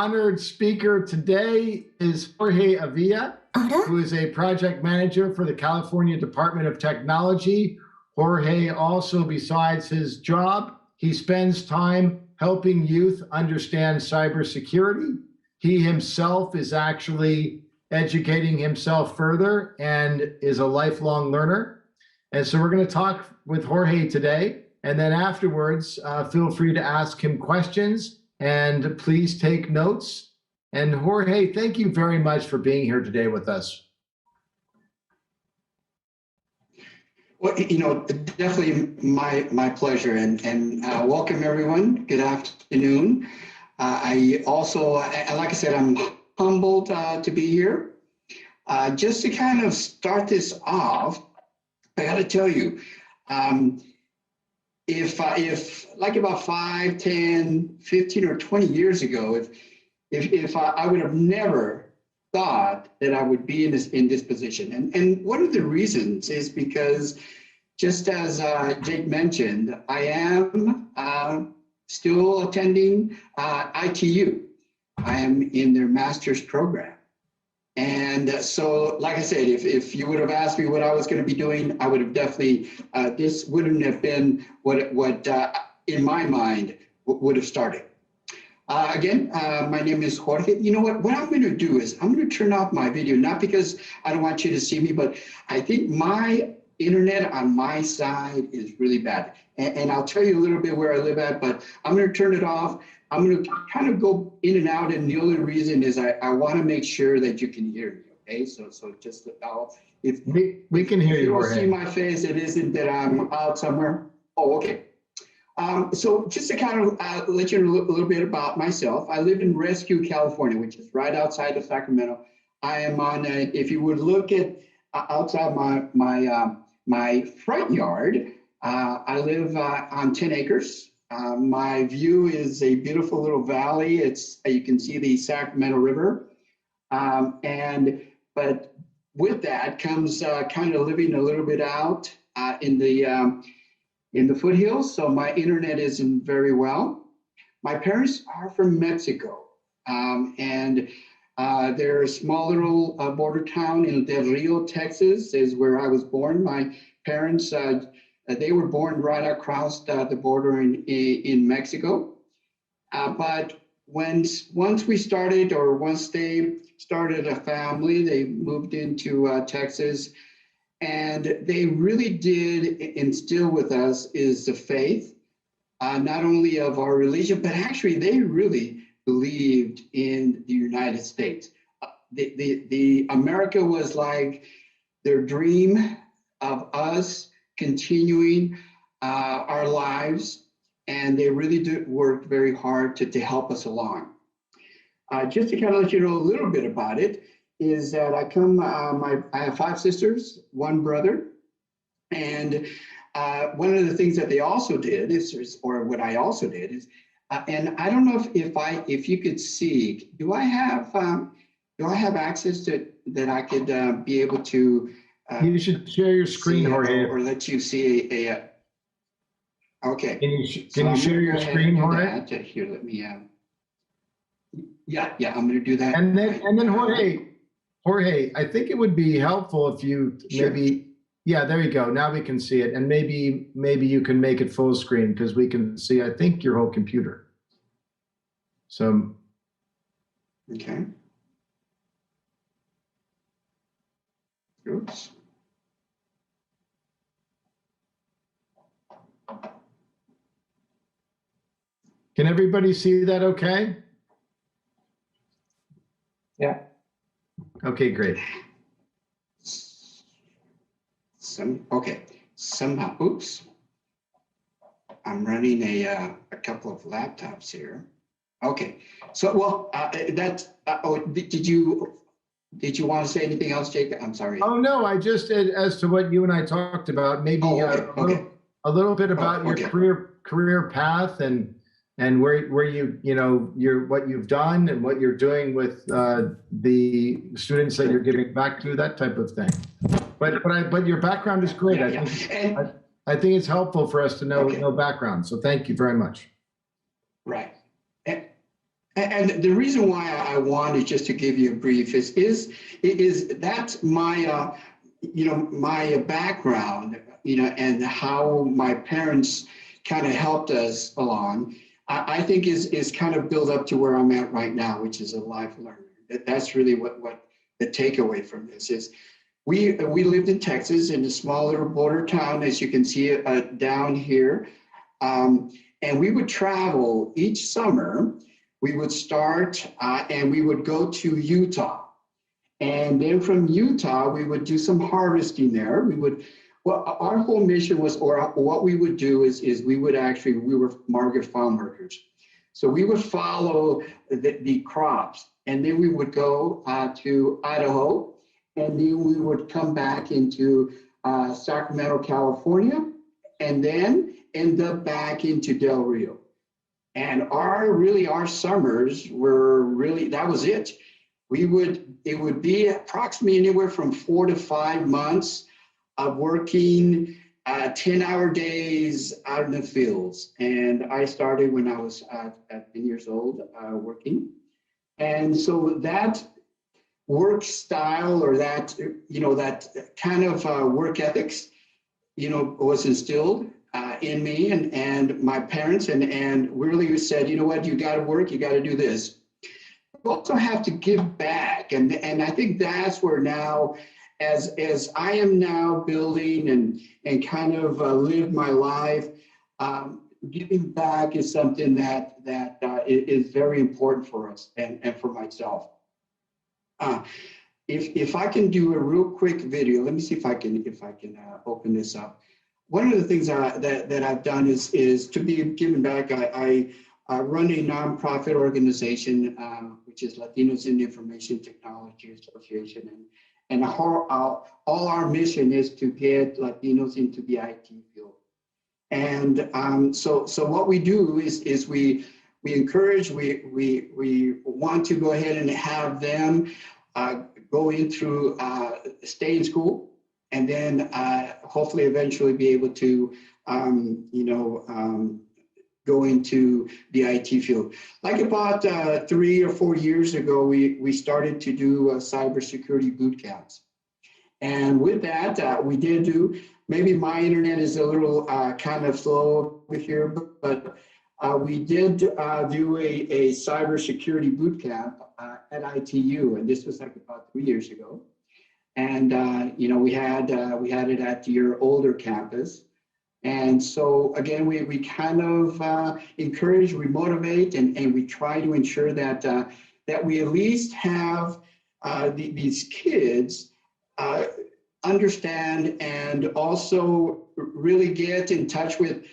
honored speaker today is Jorge Avila, who is a project manager for the California Department of Technology. Jorge also, besides his job, he spends time helping youth understand cybersecurity. He himself is actually educating himself further and is a lifelong learner. And so we're going to talk with Jorge today. And then afterwards, feel free to ask him questions and please take notes. And Jorge, thank you very much for being here today with us. Well, definitely my pleasure, and welcome everyone. Good afternoon. I also, like I said, I'm humbled to be here. Just to kind of start this off, I got to tell you, if like about 5, 10, 15, or 20 years ago, if I would have never thought that I would be in this position. And one of the reasons is because, just as Jake mentioned, I am still attending ITU. I am in their master's program. And so, like I said, if you would have asked me what I was going to be doing, I would have definitely, this wouldn't have been what in my mind, would have started. Again, my name is Jorge. You know what I'm going to do is I'm going to turn off my video, not because I don't want you to see me, but I think my internet on my side is really bad. And I'll tell you a little bit where I live at, but I'm going to turn it off. I'm going to kind of go in and out. And the only reason is I want to make sure that you can hear me. Okay. So just if we can hear you, Jorge. See my face. It isn't that I'm out somewhere. Oh, okay. So just to kind of let you know a little bit about myself, I live in Rescue, California, which is right outside of Sacramento. I am on, if you would look at outside my front yard, I live on 10 acres. My view is a beautiful little valley. You can see the Sacramento River. But with that comes kind of living a little bit out in the foothills, so my internet isn't very well. My parents are from Mexico, and they're a small little border town in Del Rio, Texas, is where I was born. My parents, they were born right across the border in Mexico. But once they started a family, they moved into Texas. And they really did instill with us is the faith, not only of our religion, but actually they really believed in the United States. The America was like their dream of us continuing our lives, and they really did work very hard to help us along. Just to kind of let you know a little bit about it, is that I have 5 sisters, 1 brother, and one of the things that they also did or what I also did is, and I don't know if you could see, do I have access to that I could be able to? You should share your screen, Jorge, or let you see a. Okay. Can you share your screen, Jorge? Here, let me. Yeah, I'm going to do that. And then Jorge, I think it would be helpful if you maybe, yeah, there you go. Now we can see it. And maybe you can make it full screen because we can see, I think, your whole computer. So. Okay. Oops. Can everybody see that okay? Yeah. Okay, great. Somehow, oops. I'm running a couple of laptops here. Okay, so well, did you want to say anything else, Jake? I'm sorry. Oh no, I just as to what you and I talked about, maybe a little bit about your career path and where what you've done and what you're doing with the students that you're giving back to, that type of thing. But your background is great. I think it's helpful for us to know background. So thank you very much. Right. And the reason why I wanted just to give you a brief is that my my background, and how my parents kind of helped us along. I think is kind of built up to where I'm at right now, which is a life learner. That's really what the takeaway from this is. We lived in Texas in a small little border town, as you can see down here, and we would travel each summer. We would start and we would go to Utah. And then from Utah, we would do some harvesting there. Well, our whole mission was, or what we would do is we were market farm workers. So we would follow the crops, and then we would go to Idaho, and then we would come back into Sacramento, California, and then end up back into Del Rio. And our summers were really, that was it. It would be approximately anywhere from 4 to 5 months of working 10-hour days out in the fields. And I started when I was at 10 years old working. And so that work style, or that, that kind of work ethics, was instilled in me and my parents, and really said, you know what, you got to work, you got to do this. You also have to give back, and I think that's where now, as I am now building and kind of live my life, giving back is something that is very important for us and for myself. If I can do a real quick video, let me see if I can open this up. One of the things that I've done is to be giving back. I run a nonprofit organization, which is Latinos in Information Technology Association, and all our mission is to get Latinos into the IT field. And so what we do is we encourage, we want to go ahead and have them go in through stay in school, and then hopefully eventually be able to go into the IT field. Like about 3 or 4 years ago, we started to do cybersecurity boot camps. And with that, we did do, maybe my internet is a little kind of slow over here, but we did do a cybersecurity boot camp at ITU, and this was like about 3 years ago. And we had it at your older campus. And so again, we kind of encourage, we motivate, and we try to ensure that that we at least have these kids understand, and also really get in touch with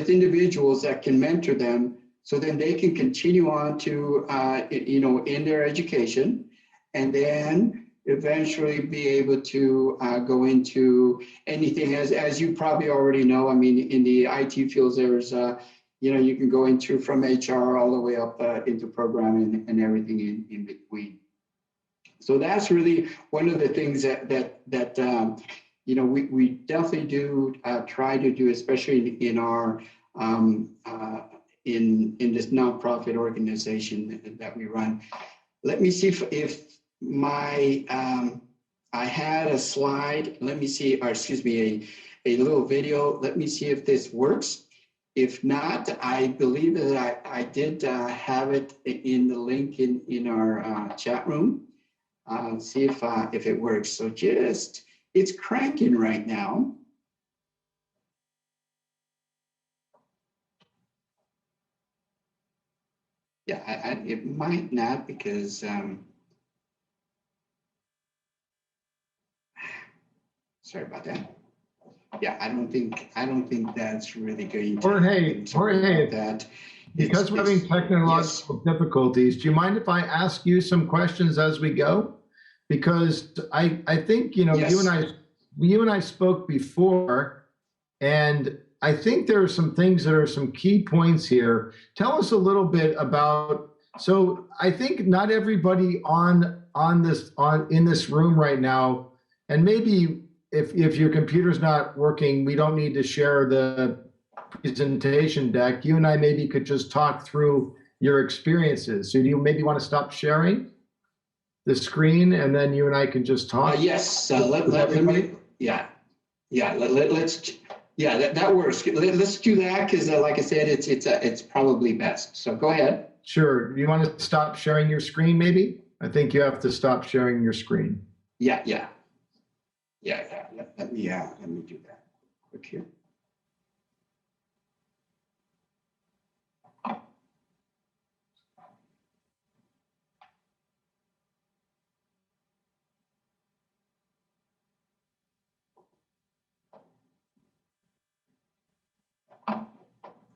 individuals that can mentor them, so then they can continue on to in their education, and then eventually be able to go into anything. As you probably already know, I mean, in the IT fields, there's you can go into from HR all the way up into programming and everything in between. So that's really one of the things that we definitely do try to do, especially in our in this nonprofit organization that we run. Let me see if my I had a slide. Let me see, or excuse me, a little video. Let me see if this works. If not, I believe that I did have it in the link in our chat room. See if it works. So just, it's cranking right now. Yeah, it might not, because sorry about that. Yeah, I don't think that's really going to. Jorge, that. Because we're having technological difficulties, do you mind if I ask you some questions as we go? Because I think Yes. you and I spoke before, and I think there are some things that are some key points here. Tell us a little bit about. So I think not everybody in this room right now, and maybe if your computer's not working, we don't need to share the presentation deck. You and I maybe could just talk through your experiences. So do you maybe want to stop sharing the screen, and then you and I can just talk? Yes, let me, yeah, let's, yeah, that works. Let's do that, because like I said, it's probably best. So go ahead. Sure. You want to stop sharing your screen, maybe? I think you have to stop sharing your screen. Yeah. Let me do that. Look here.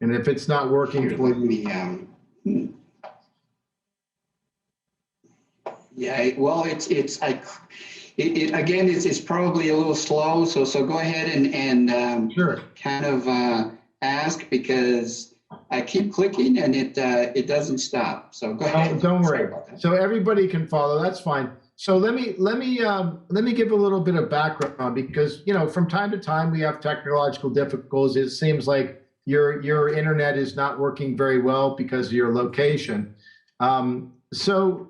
And if it's not working Here, for let you, me, yeah, well, again, it's probably a little slow. So go ahead and sure. kind of ask, because I keep clicking and it doesn't stop. So go ahead. Don't worry. So everybody can follow. That's fine. So let me give a little bit of background, because from time to time we have technological difficulties. It seems like your internet is not working very well because of your location. So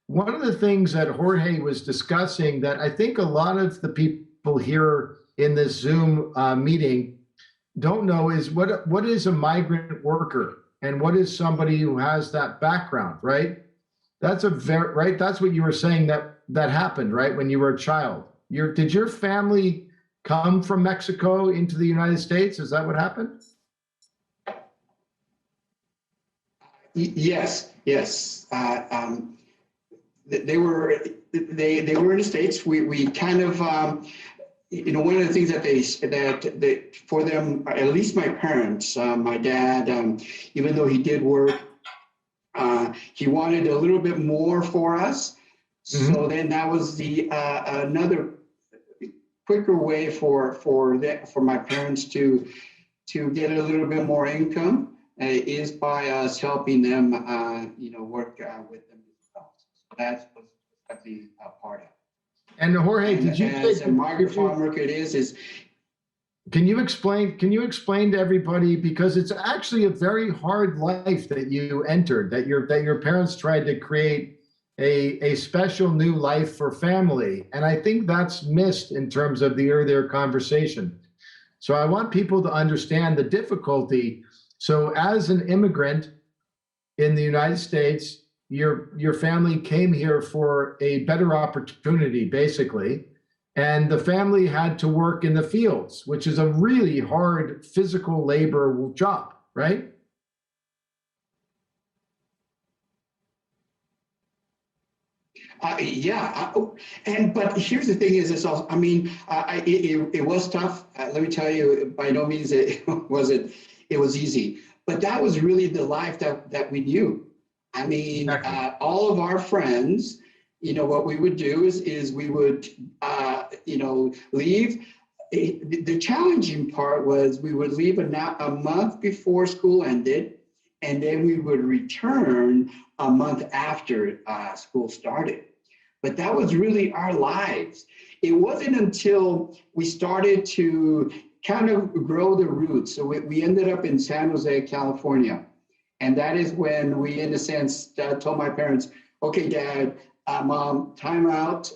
one of the things that Jorge was discussing that I think a lot of the people here in this Zoom meeting don't know is what is a migrant worker, and what is somebody who has that background, right? That's right. That's what you were saying that happened, right? When you were a child. Did your family come from Mexico into the United States? Is that what happened? Yes. They were in the States. We kind of one of the things that for them, at least my parents, my dad, even though he did work, he wanted a little bit more for us. Mm-hmm. So then that was the another quicker way for my parents to get a little bit more income is by us helping them, work with them as well. So that's the part of it. And Jorge, did you as a migrant farm worker it is can you explain to everybody, because it's actually a very hard life that you entered, that your parents tried to create a special new life for family, and I think that's missed in terms of the earlier conversation. So I want people to understand the difficulty. So as an immigrant in the United States, your family came here for a better opportunity, basically. And the family had to work in the fields, which is a really hard physical labor job, right? Yeah, but here's the thing: is also, I mean, it was tough. Let me tell you, by no means it was easy. But that was really the life that we knew. I mean, exactly. All of our friends, what we would do is we would, leave. The challenging part was we would leave a month before school ended, and then we would return a month after school started. But that was really our lives. It wasn't until we started to kind of grow the roots. So we ended up in San Jose, California. And that is when we, in a sense, told my parents, okay, Dad, Mom, time out.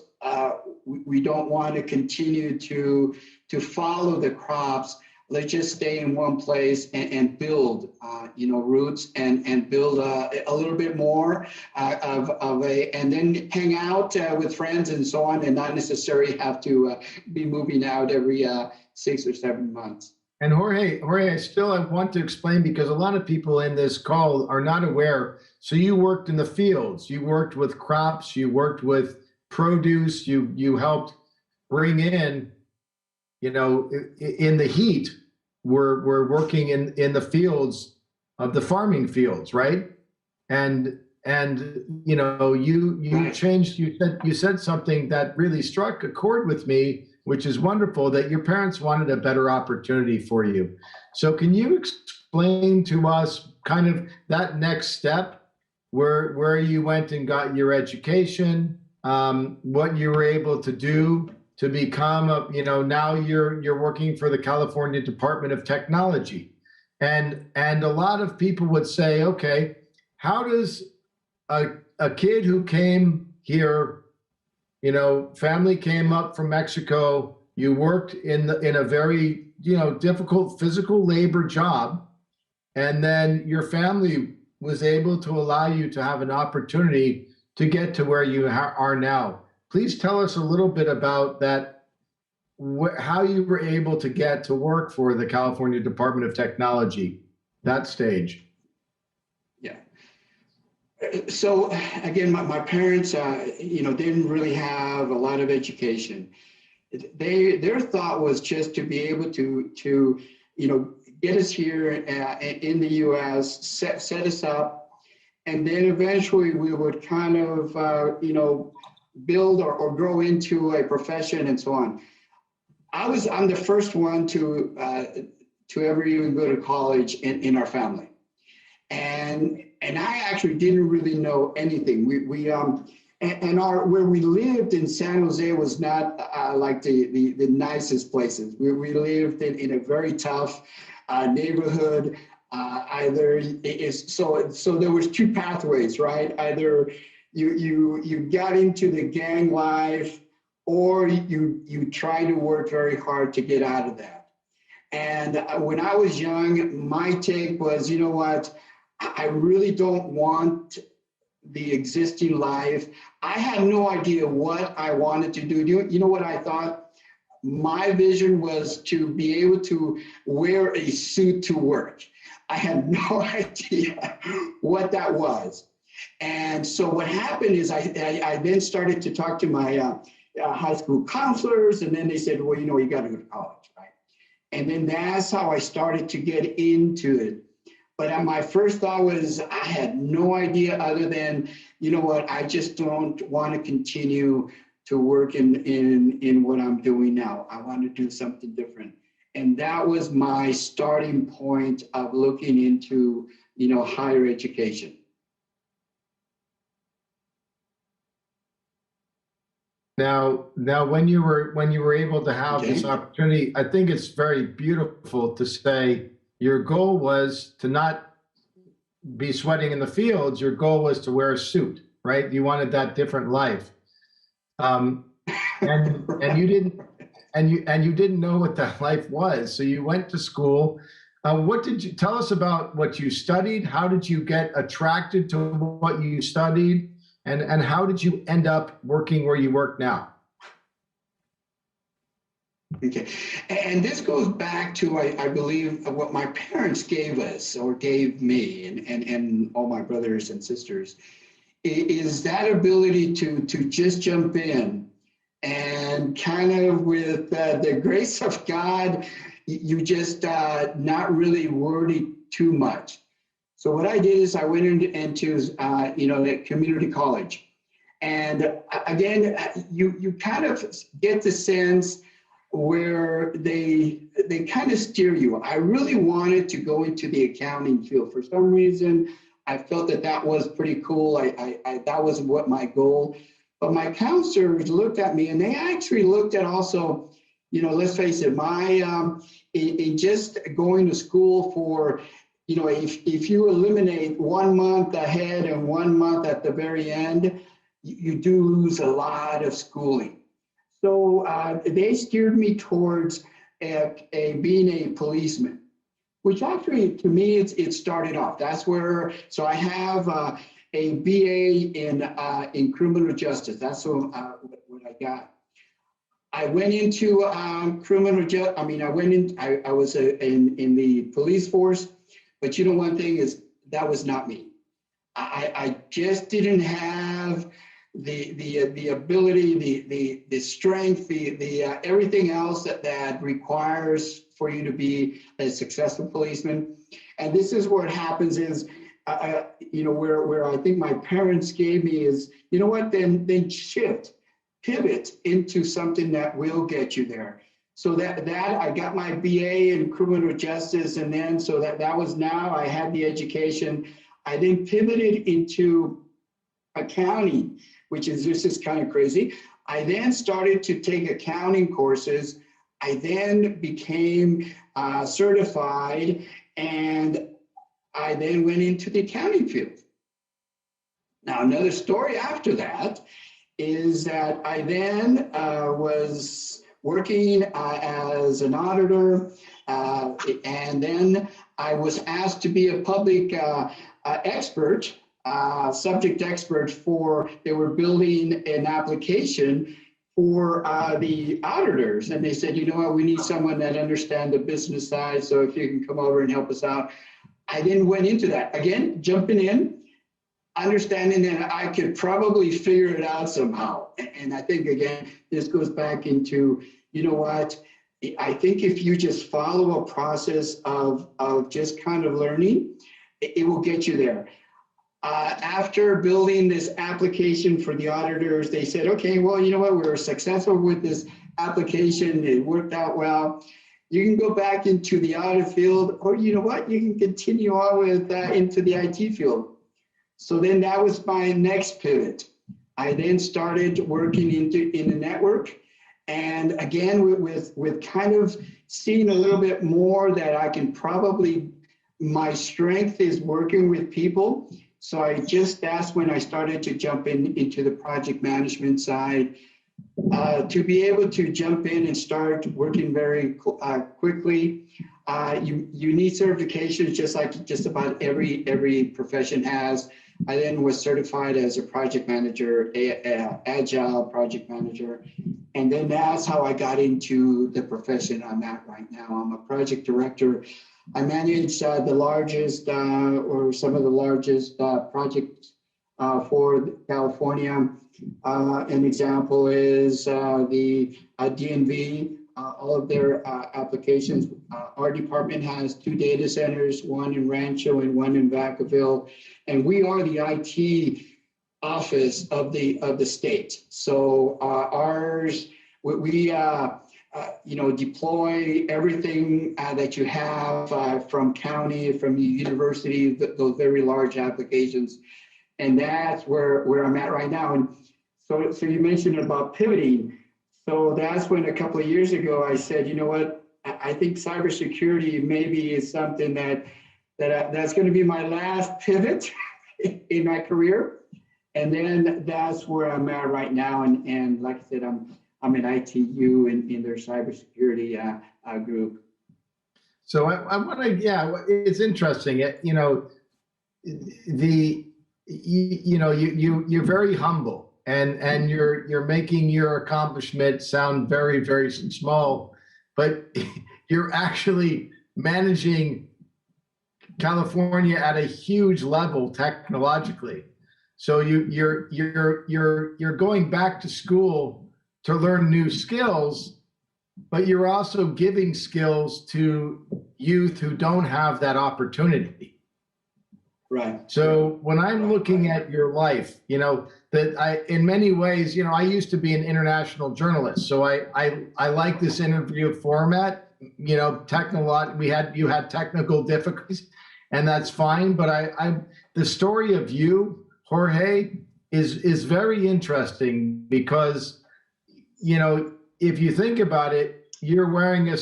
We don't want to continue to follow the crops. Let's just stay in one place and build, roots and build a little bit more and then hang out with friends and so on, and not necessarily have to be moving out every 6 or 7 months. And Jorge, I want to explain, because a lot of people in this call are not aware. So you worked in the fields, you worked with crops, you worked with produce, you helped bring in, in the heat, we're working in the fields of the farming fields, right? And you changed, you said something that really struck a chord with me, which is wonderful, that your parents wanted a better opportunity for you. So can you explain to us kind of that next step, where you went and got your education, what you were able to do to become now you're working for the California Department of Technology. And a lot of people would say, okay, how does a kid who came here, you know, family came up from Mexico, you worked in a very, you know, difficult physical labor job, and then your family was able to allow you to have an opportunity to get to where you are now. Please tell us a little bit about that, how you were able to get to work for the California Department of Technology, that stage. Yeah. So again, my parents, you know, didn't really have a lot of education. Their thought was just to be able to you know, get us here in the U.S., set us up, and then eventually we would kind of you know, build or grow into a profession and so on. I'm the first one to ever even go to college in our family, and I actually didn't really know anything. And where we lived in San Jose was not like the nicest places. We lived in a very tough neighborhood. So there was two pathways, right? Either you got into the gang life, or you try to work very hard to get out of that. And when I was young, my take was, you know what, I really don't want the existing life. I had no idea what I wanted to do. You know what I thought? My vision was to be able to wear a suit to work. I had no idea what that was. And so what happened is I then started to talk to my high school counselors, and then they said, well, you know, you got to go to college, right? And then that's how I started to get into it. But my first thought was, I had no idea other than, you know what, I just don't want to continue to work in what I'm doing now. I want to do something different. And that was my starting point of looking into, you know, higher education. Now, when you were able to have this opportunity, I think it's very beautiful to say your goal was to not be sweating in the fields. Your goal was to wear a suit, right? You wanted that different life, and you didn't know what that life was. So you went to school. What did you tell us about what you studied? How did you get attracted to what you studied? And how did you end up working where you work now? Okay, and this goes back to, I believe, what my parents gave us, or gave me, and all my brothers and sisters, is that ability to just jump in and kind of, with the grace of God, you just not really worry too much. So what I did is I went into you know, the community college, and again, you kind of get the sense where they kind of steer you. I really wanted to go into the accounting field. For some reason, I felt that was pretty cool. That was what my goal. But my counselors looked at me, and they actually looked at also, you know, let's face it, my in just going to school for, you know, if you eliminate 1 month ahead and 1 month at the very end, you do lose a lot of schooling. So they steered me towards being a policeman, which actually, to me, it started off. That's where, so I have a BA in criminal justice. That's what I got. I went into criminal justice. I mean, I was in the police force, but you know, one thing is, that was not me. I just didn't have the ability, the strength, the everything else that requires for you to be a successful policeman. And this is what happens is, you know, where I think my parents gave me is, you know what, then pivot into something that will get you there. So that I got my BA in criminal justice, and then so that was, now I had the education. I then pivoted into accounting, which is, this is kind of crazy. I then started to take accounting courses. I then became certified, and I then went into the accounting field. Now, another story after that is that I then was working as an auditor, and then I was asked to be a public expert, subject expert for, they were building an application for the auditors. And they said, you know what, we need someone that understands the business side. So if you can come over and help us out. I then went into that, again, jumping in, understanding that I could probably figure it out somehow. And I think, again, this goes back into, you know what, I think if you just follow a process of just kind of learning, it will get you there. After building this application for the auditors, they said, okay, well, you know what, we were successful with this application. It worked out well. You can go back into the audit field, or you know what, you can continue on with into the IT field. So then that was my next pivot. I then started working in the network. And again, with kind of seeing a little bit more that I can probably, my strength is working with people. So that's when I started to jump into the project management side, to be able to jump in and start working very quickly. You need certifications just like just about every profession has. I then was certified as a project manager, agile project manager. And then that's how I got into the profession I'm at right now. I'm a project director. I manage the largest or some of the largest projects for California. An example is the DNV, all of their applications. Our department has 2 data centers, one in Rancho and one in Vacaville, and we are the IT office of the state. So ours, we deploy everything that you have from county, from the university, those very large applications. And that's where I'm at right now. And so you mentioned about pivoting. So that's when a couple of years ago, I said, you know what, I think cybersecurity maybe is something that's going to be my last pivot in my career. And then that's where I'm at right now. And like I said, I'm an ITU in their cybersecurity group. So I want to, it's interesting. You're very humble, and you're making your accomplishment sound very, very small, but you're actually managing California at a huge level technologically. So you're going back to school to learn new skills, but you're also giving skills to youth who don't have that opportunity. Right. So when I'm looking at your life, in many ways, I used to be an international journalist. So I like this interview format. You had technical difficulties, and that's fine. But the story of you, Jorge, is very interesting because, if you think about it, you're wearing a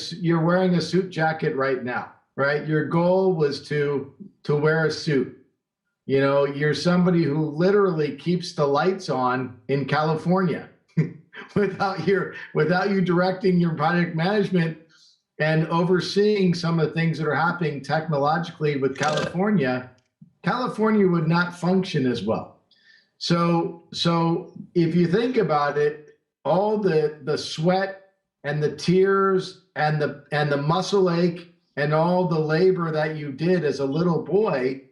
suit jacket right now, right? Your goal was to wear a suit. You're somebody who literally keeps the lights on in California without you directing your project management and overseeing some of the things that are happening technologically with California. California would not function as well. So if you think about it, all the sweat and the tears and the muscle ache and all the labor that you did as a little boy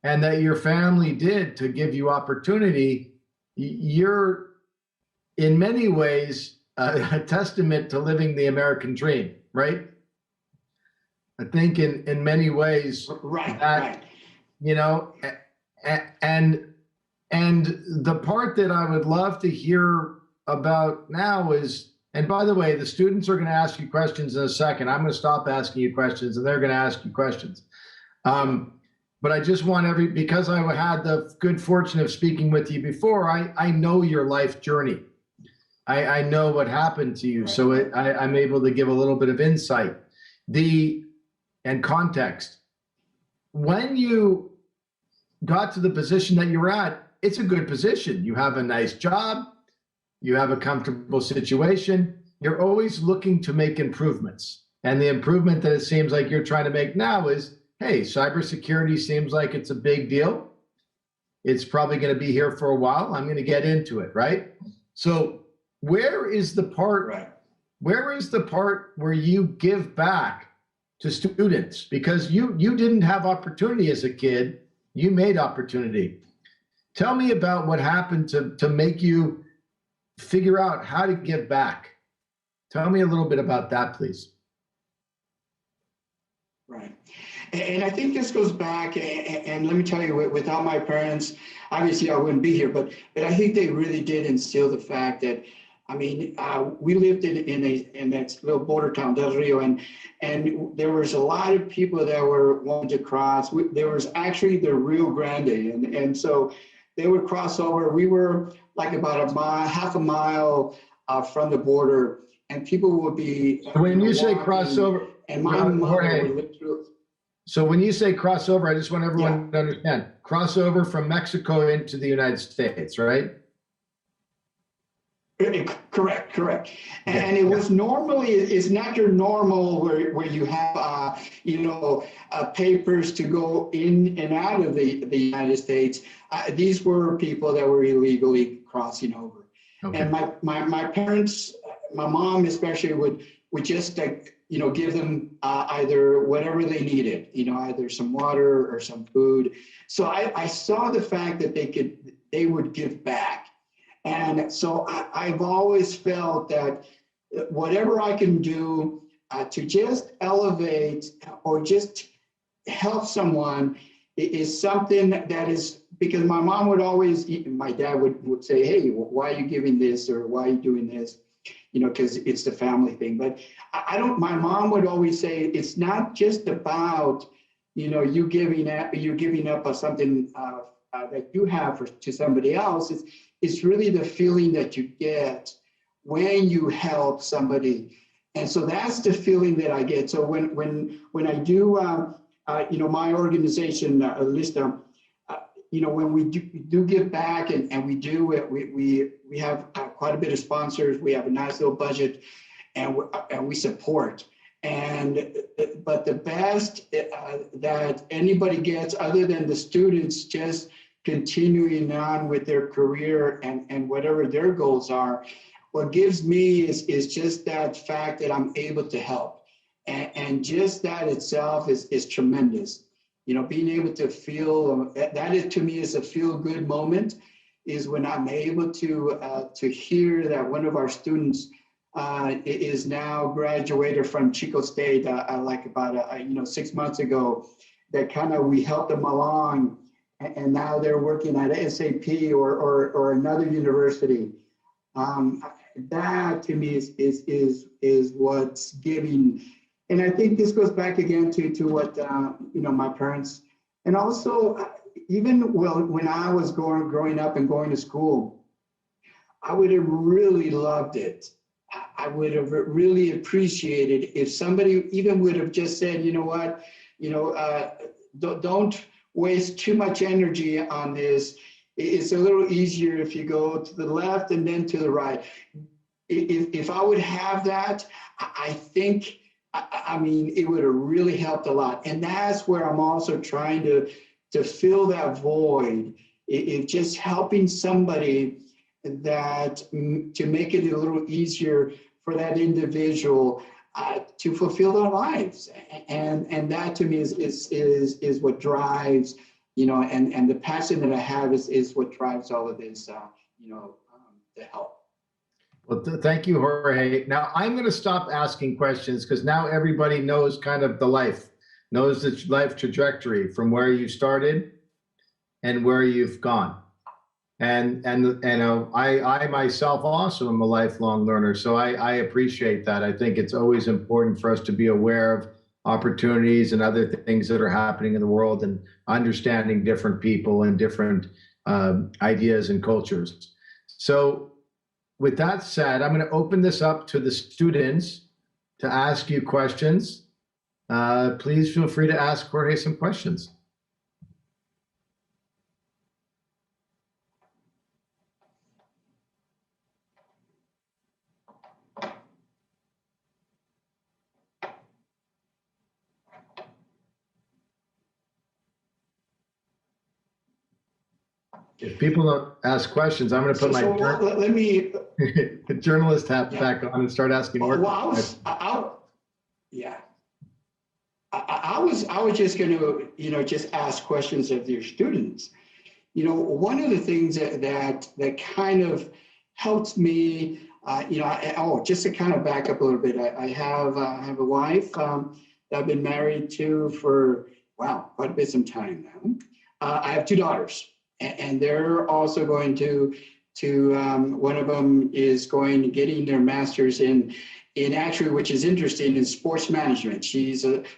and that your family did to give you opportunity, you're in many ways a testament to living the American dream, right? I think in many ways, right. And the part that I would love to hear about now is, and by the way, the students are going to ask you questions in a second. I'm going to stop asking you questions and they're going to ask you questions. But I just want because I had the good fortune of speaking with you before, I know your life journey. I know what happened to you. So I'm able to give a little bit of insight and context. When you got to the position that you're at, it's a good position. You have a nice job, you have a comfortable situation. You're always looking to make improvements. And the improvement that it seems like you're trying to make now is, hey, cybersecurity seems like it's a big deal. It's probably going to be here for a while. I'm going to get into it, right? So where is the part, Right. where is the part where you give back to students? Because you didn't have opportunity as a kid, you made opportunity. Tell me about what happened to make you figure out how to give back. Tell me a little bit about that, please. Right. And I think this goes back, and let me tell you, without my parents, obviously I wouldn't be here, but I think they really did instill the fact that, I mean, we lived in that little border town, Del Rio, and there was a lot of people that were wanting to cross. There was actually the Rio Grande, and so they would cross over. We were like about a mile, half a mile from the border, and people would be. When you say crossover, and my mother would literally. So when you say crossover, I just want everyone to understand, crossover from Mexico into the United States, right? Correct. And it was normally, it's not your normal where you have, papers to go in and out of the United States. These were people that were illegally crossing over. Okay. And my parents, my mom especially would just give them either whatever they needed, either some water or some food. So I saw the fact that they would give back. And so I've always felt that whatever I can do to just elevate or just help someone is something that is, because my mom would always, my dad would say, hey, why are you giving this, or why are you doing this? Because it's the family thing. But my mom would always say, it's not just about, you giving up on something that you have to somebody else. It's really the feeling that you get when you help somebody. And so that's the feeling that I get. So when I do, my organization, Lista, when we do give back and we do it, we have quite a bit of sponsors. We have a nice little budget, and we support. But the best that anybody gets, other than the students just continuing on with their career and whatever their goals are, what gives me is just that fact that I'm able to help. And just that itself is tremendous. Being able to feel, that is, to me, is a feel-good moment, is when I'm able to hear that one of our students is now graduated from Chico State, like about 6 months ago, that kind of we helped them along, and now they're working at SAP or another university. That to me is what's giving. And I think this goes back again to what my parents, and also even when I was growing up and going to school, I would have really loved it. I would have really appreciated if somebody even would have just said, you know what, don't waste too much energy on this. It's a little easier if you go to the left and then to the right. If I would have that, I think, it would have really helped a lot. And that's where I'm also trying to fill that void. It's just helping somebody that to make it a little easier for that individual to fulfill their lives. And that to me is what drives, and the passion that I have is what drives all of this, to help. Well, thank you, Jorge. Now I'm going to stop asking questions because now everybody knows kind of knows the life trajectory from where you started and where you've gone. And I myself also am a lifelong learner, so I appreciate that. I think it's always important for us to be aware of opportunities and other things that are happening in the world and understanding different people and different ideas and cultures. So with that said, I'm going to open this up to the students to ask you questions. Please feel free to ask Jorge some questions. If people don't ask questions, I'm going to put let me journalist hat back on and start asking more questions. I was just going to, just ask questions of your students. One of the things that kind of helps me, just to kind of back up a little bit, I have a wife that I've been married to for, quite a bit some time now. I have two daughters, and they're also going to one of them is getting their master's in actually, which is interesting, in sports management.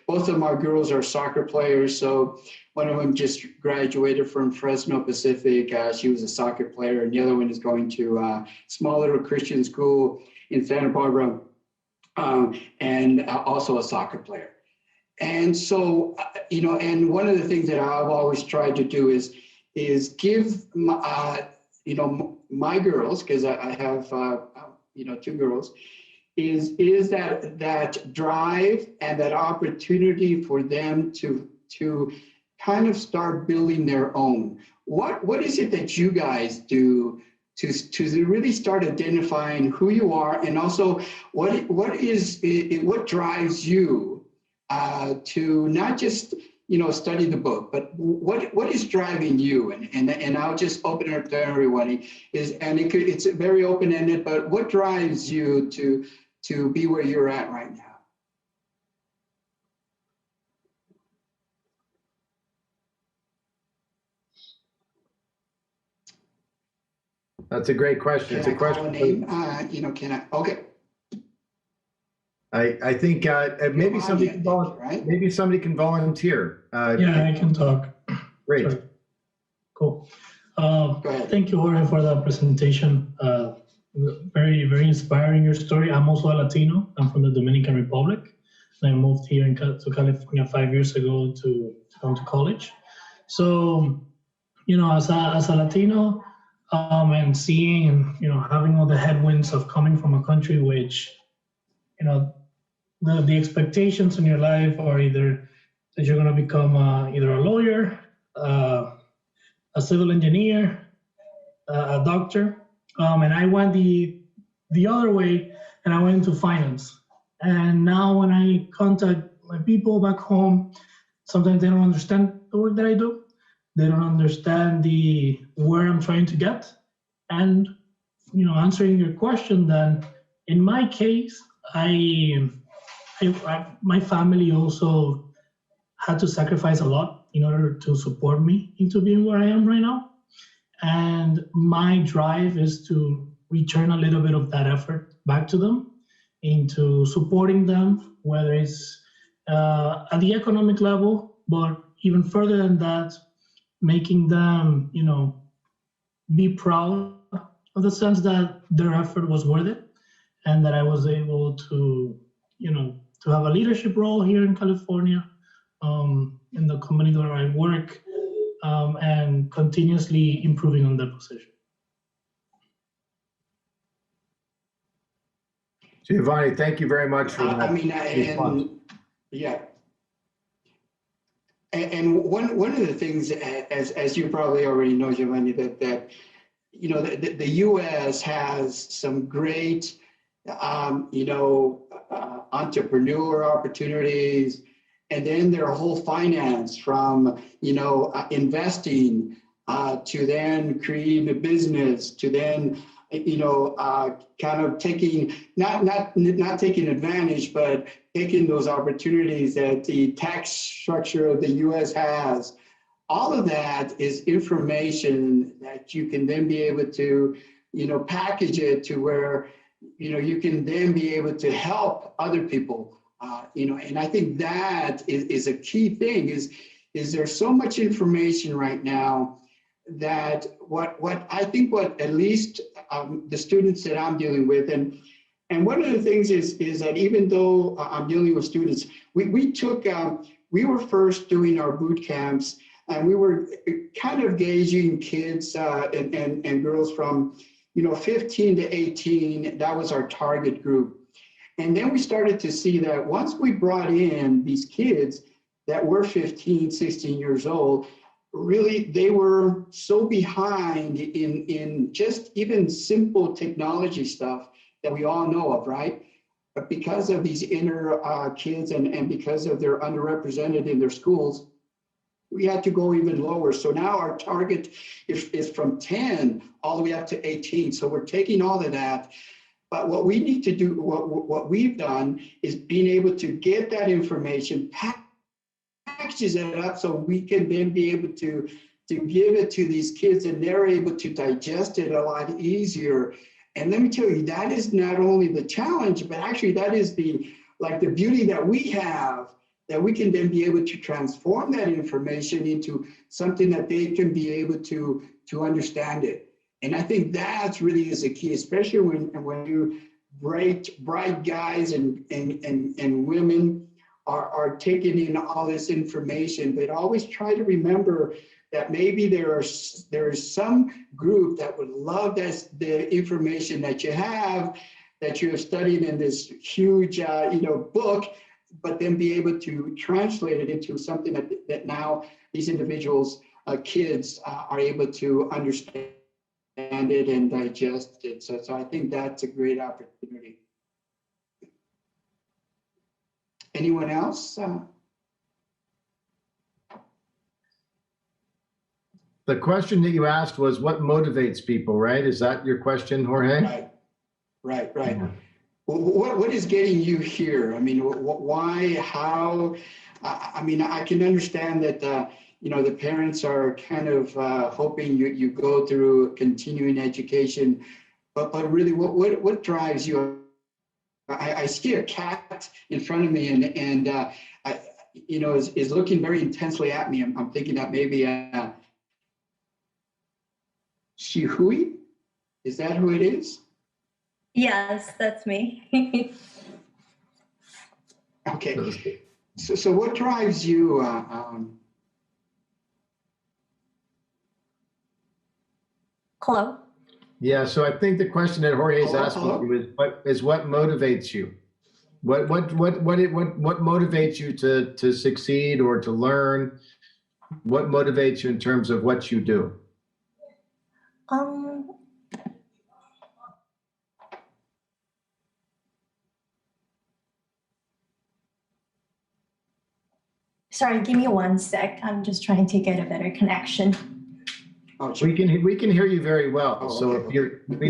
Both of my girls are soccer players. So one of them just graduated from Fresno Pacific. She was a soccer player, and the other one is going to a small little Christian school in Santa Barbara, and also a soccer player. And so, and one of the things that I've always tried to do is give my girls, because I have two girls, is that drive and that opportunity for them to kind of start building their own. What is it that you guys do to really start identifying who you are, and also what drives you to not just study the book, but what is driving you? And I'll just open it up to everybody. It's very open-ended, but what drives you to be where you're at right now? That's a great question. It's a question. Can I? Okay. I think maybe somebody can volunteer. Right? Maybe somebody can volunteer. Yeah, I can talk. Great. Sorry. Cool. Thank you, Jorge, for that presentation. Very, very inspiring, your story. I'm also a Latino. I'm from the Dominican Republic. I moved here to California 5 years ago to come to college. So, as a Latino, and seeing and having all the headwinds of coming from a country which, the expectations in your life are either that you're going to become either a lawyer, a civil engineer, a doctor, and I went the other way, and I went into finance. And now when I contact my people back home, sometimes they don't understand the work that I do. They don't understand where I'm trying to get. And answering your question, then in my case, my family also had to sacrifice a lot in order to support me into being where I am right now. And my drive is to return a little bit of that effort back to them, into supporting them, whether it's at the economic level, but even further than that, making them, be proud of the sense that their effort was worth it, and that I was able to, to have a leadership role here in California, in the company where I work, and continuously improving on that position. Giovanni, thank you very much for that. And one of the things, as you probably already know, Giovanni, that the U.S. has some great, entrepreneur opportunities, and then their whole finance from, investing to then creating a business to then, kind of taking, not taking advantage, but taking those opportunities that the tax structure of the U.S. has. All of that is information that you can then be able to, package it to where, you can then be able to help other people, and I think that is a key thing is there's so much information right now that what at least the students that I'm dealing with, and one of the things is that even though I'm dealing with students, we were first doing our boot camps, and we were kind of gauging kids and girls from 15 to 18. That was our target group. And then we started to see that once we brought in these kids that were 15, 16 years old, really, they were so behind in just even simple technology stuff that we all know of, right? But because of these inner kids and because of their underrepresented in their schools, we had to go even lower. So now our target is from 10 all the way up to 18. So we're taking all of that. But what we need to do, what we've done is being able to get that information, packages it up so we can then be able to give it to these kids and they're able to digest it a lot easier. And let me tell you, that is not only the challenge, but actually that is the beauty that we have, that we can then be able to transform that information into something that they can be able to understand it. And I think that really is the key, especially when you bright guys and women are taking in all this information, but always try to remember that maybe there is some group that would love the information that you have studied in this huge book, but then be able to translate it into something that now these individuals, kids, are able to understand it and digest it. So I think that's a great opportunity. Anyone else? The question that you asked was what motivates people, right? Is that your question, Jorge? Right. Yeah. What is getting you here? I mean, why, how? I mean, I can understand that, the parents are kind of hoping you go through continuing education, but really what drives you? I see a cat in front of me and is looking very intensely at me. I'm thinking that maybe Shihui? Is that who it is? Yes, that's me. Okay. So what drives you? Hello? Yeah, so I think the question that Jorge is asking you is what motivates you? What motivates you to succeed or to learn? What motivates you in terms of what you do? Sorry, give me 1 sec. I'm just trying to get a better connection. Oh, sure. We can hear you very well. Oh, so okay. If we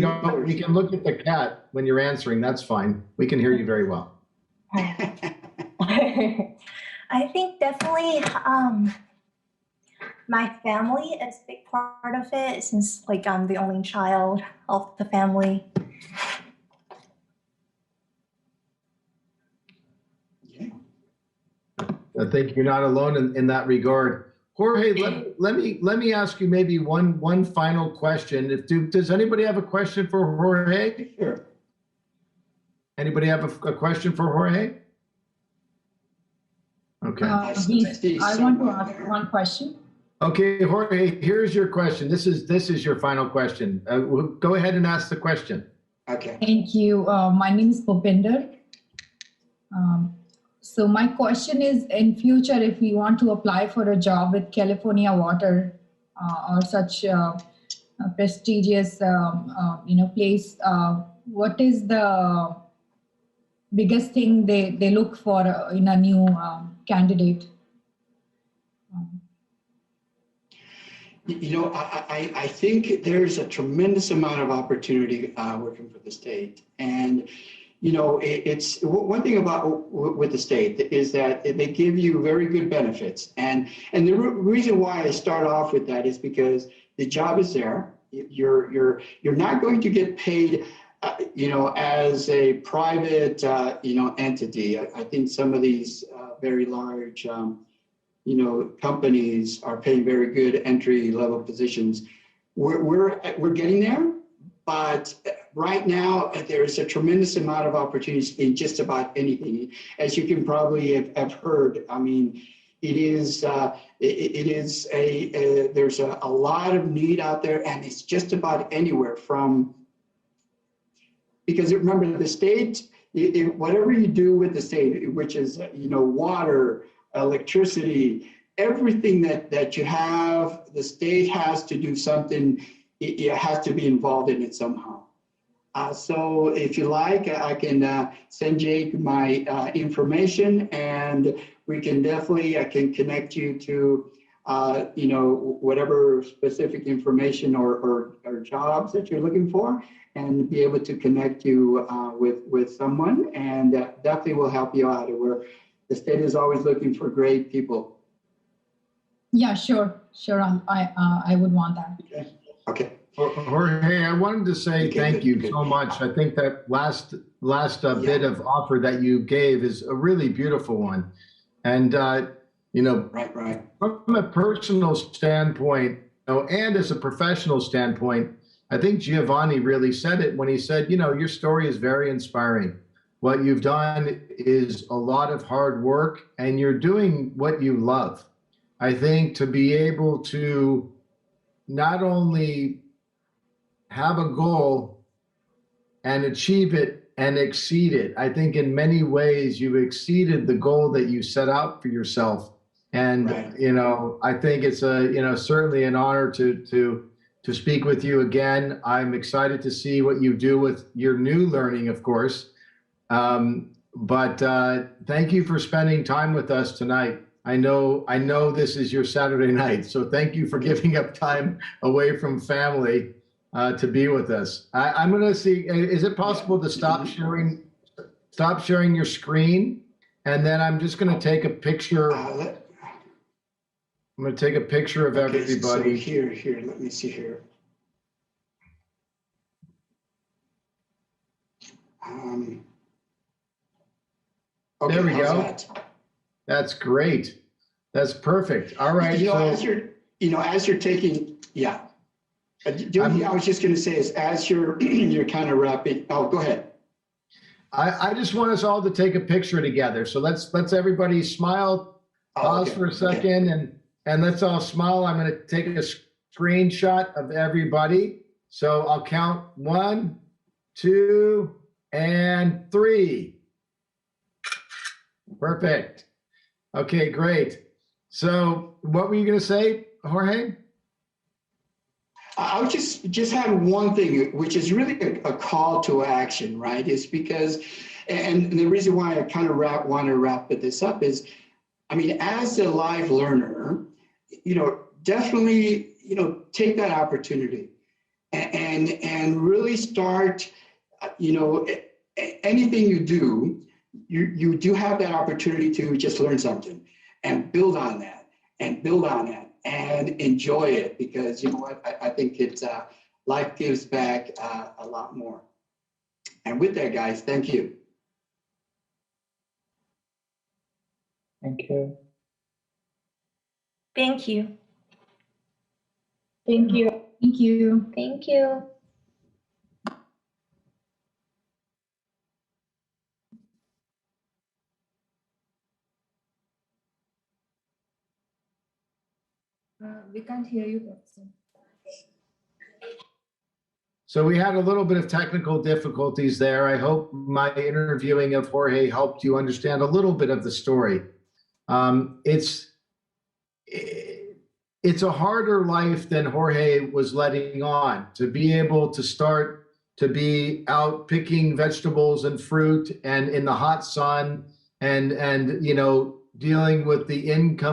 can look at the cat when you're answering, that's fine. We can hear you very well. I think definitely my family is a big part of it, since I'm the only child of the family. Yeah. I think you're not alone in that regard. Jorge, let me ask you maybe one final question. Does anybody have a question for Jorge? Sure. Anybody have a question for Jorge? Okay. I want to ask one question. Okay, Jorge, here's your question. This is your final question. Go ahead and ask the question. Okay. Thank you. My name is Bhupinder. So my question is, in future, if we want to apply for a job with California Water or such prestigious place, what is the biggest thing they look for in a new candidate? I think there's a tremendous amount of opportunity working for the state. And, it's one thing about with the state is that they give you very good benefits. And the reason why I start off with that is because the job is there. You're not going to get paid, as a private, entity. I think some of these very large, companies are paying very good entry level positions. We're getting there, but right now there's a tremendous amount of opportunities in just about anything. As you can probably have heard, I mean, there's a lot of need out there, and it's just about anywhere because remember the state, whatever you do with the state, which is water, electricity, everything that you have, the state has to do something, it has to be involved in it somehow. So if you like, I can send Jake my information, and we can definitely, I can connect you to, whatever specific information or jobs that you're looking for, and be able to connect you with someone, and definitely will help you out. The state is always looking for great people. Yeah, sure. I would want that. Okay. Jorge, I wanted to say thank you so much. I think that last bit of offer that you gave is a really beautiful one. And, Right. from a personal standpoint, and as a professional standpoint, I think Giovanni really said it when he said, your story is very inspiring. What you've done is a lot of hard work, and you're doing what you love. I think to be able to not only have a goal and achieve it and exceed it, I think in many ways you've exceeded the goal that you set out for yourself. And, right. I think it's certainly an honor to speak with you again. I'm excited to see what you do with your new learning, of course. But thank you for spending time with us tonight. I know this is your Saturday night, so thank you for giving up time away from family to be with us. I'm going to see, is it possible to stop sharing your screen? And then I'm just going to take a picture. I'm going to take a picture of everybody. So here, let me see here. Okay, there we go. That? That's great. That's perfect. All right. As you're taking, yeah. The only thing I was just going to say is, as you're kind of wrapping. Oh, go ahead. I just want us all to take a picture together. So let's everybody smile. Pause for a second, and let's all smile. I'm going to take a screenshot of everybody. So I'll count 1, 2, and 3. Perfect. Okay, great. So what were you going to say, Jorge? I would just have one thing, which is really a call to action, right? Is because, and the reason why I kind of want to wrap this up is, as a live learner, definitely, take that opportunity and really start, anything you do, you do have that opportunity to just learn something and build on that and enjoy it, because you know what, I think it's life gives back a lot more. And with that, guys, thank you. Thank you. Thank you. Thank you. Thank you. Thank you. We can't hear you. So we had a little bit of technical difficulties there. I hope my interviewing of Jorge helped you understand a little bit of the story. It's a harder life than Jorge was letting on, to be able to start to be out picking vegetables and fruit and in the hot sun and dealing with the income